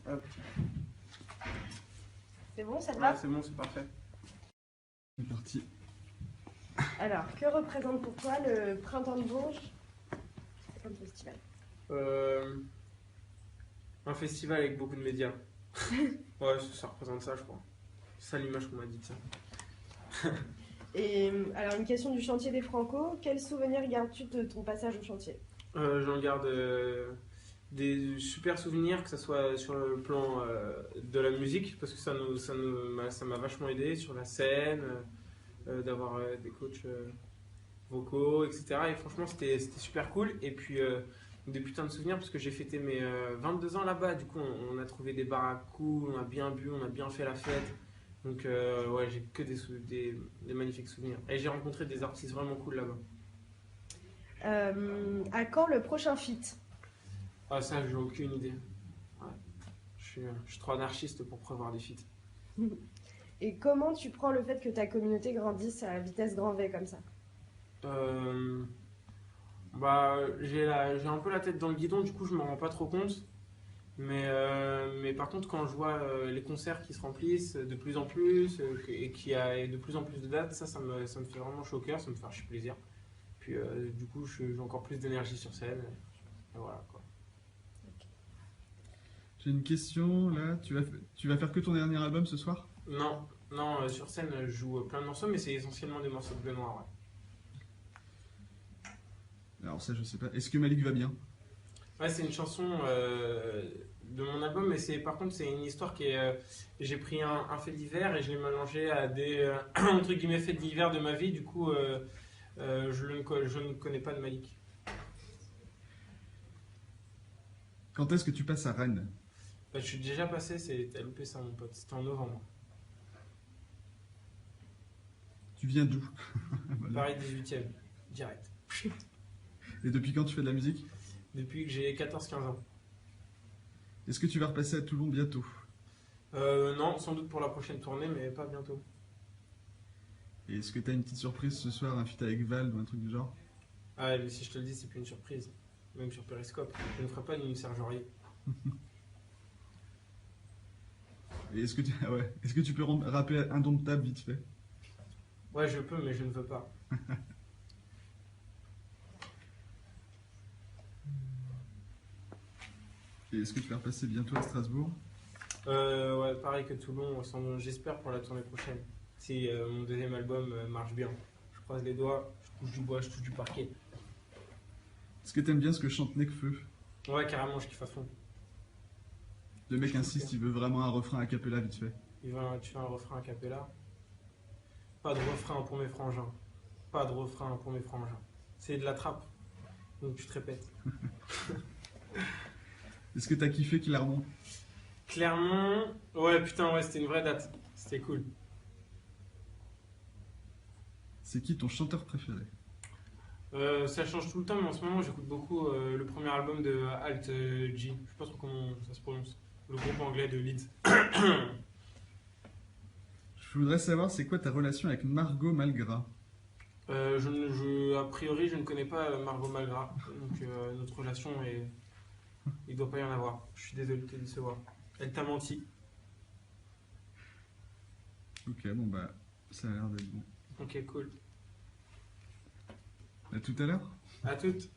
Hop. C'est bon, ça te va? Ouais, c'est bon, c'est parfait. C'est parti. Alors, que représente pour toi le Printemps de Bourges comme festival? Un festival avec beaucoup de médias. Ouais, ça représente ça, je crois. C'est ça l'image qu'on m'a dit de ça. Et alors, une question du chantier des Franco. Quel souvenir gardes-tu de ton passage au chantier? J'en garde des super souvenirs, que ce soit sur le plan de la musique, parce que ça m'a vachement aidé sur la scène, d'avoir des coachs vocaux, etc. Et franchement, c'était super cool. Et puis, des putains de souvenirs, parce que j'ai fêté mes 22 ans là-bas. Du coup, on a trouvé des baraques cool, on a bien bu, on a bien fait la fête. Donc, ouais, j'ai que des magnifiques souvenirs. Et j'ai rencontré des artistes vraiment cool là-bas. À quand le prochain feat? Ah, ça, j'ai aucune idée. Ouais. Je suis trop anarchiste pour prévoir des feats. Et comment tu prends le fait que ta communauté grandisse à vitesse grand V comme ça? Bah, j'ai un peu la tête dans le guidon, du coup, je m'en rends pas trop compte. Mais par contre, quand je vois les concerts qui se remplissent de plus en plus et qu'il y a de plus en plus de dates, ça me fait vraiment chaud au cœur, ça me fait archi plaisir. Puis, du coup, j'ai encore plus d'énergie sur scène. Et voilà, quoi. J'ai une question là. Tu vas faire que ton dernier album ce soir? Non, non, sur scène, je joue plein de morceaux, mais c'est essentiellement des morceaux de Bleu Noir. Ouais. Alors ça, je sais pas. Est-ce que Malik va bien? Ouais, c'est une chanson de mon album, mais par contre, c'est une histoire qui est. J'ai pris un fait divers et je l'ai mélangé à des entre guillemets faits divers de ma vie. Du coup, je ne connais pas de Malik. Quand est-ce que tu passes à Rennes? Bah, je suis déjà passé, t'as loupé ça, mon pote. C'était en novembre. Tu viens d'où? Voilà. Paris 18e, direct. Et depuis quand tu fais de la musique? Depuis que j'ai 14-15 ans. Est-ce que tu vas repasser à Toulon bientôt? Non, sans doute pour la prochaine tournée, mais pas bientôt. Et est-ce que tu as une petite surprise ce soir, un feat avec Val ou un truc du genre? Ah, mais si je te le dis, c'est plus une surprise. Même sur Periscope. Je ne ferai pas une Serge Aurier. Et est-ce que est-ce que tu peux rappeler Indomptable vite fait? Ouais, je peux, mais je ne veux pas. Et est-ce que tu vas repasser bientôt à Strasbourg? Ouais, pareil que Toulon, j'espère pour la tournée prochaine. Si mon deuxième album marche bien. Je croise les doigts, je touche du bois, je touche du parquet. Est-ce que t'aimes bien ce que chante Nekfeu? Ouais, carrément, je kiffe à fond. Le mec insiste, il veut vraiment un refrain a cappella vite fait. Tu fais un refrain a cappella. Pas de refrain pour mes frangins. Pas de refrain pour mes frangins. C'est de la trappe. Donc tu te répètes. Est-ce que t'as kiffé Clermont? Clermont, ouais, putain, ouais, c'était une vraie date. C'était cool. C'est qui ton chanteur préféré? Ça change tout le temps, mais en ce moment, j'écoute beaucoup le premier album de Alt G. Je sais pas trop comment ça se prononce. Le groupe anglais de Leeds. Je voudrais savoir, c'est quoi ta relation avec Margot Malgras? A priori, je ne connais pas Margot Malgras. Donc, notre relation est. Il doit pas y en avoir. Je suis désolé de te décevoir. Elle t'a menti. Ok, bon bah, ça a l'air d'être bon. Ok, cool. À tout à l'heure. À toutes.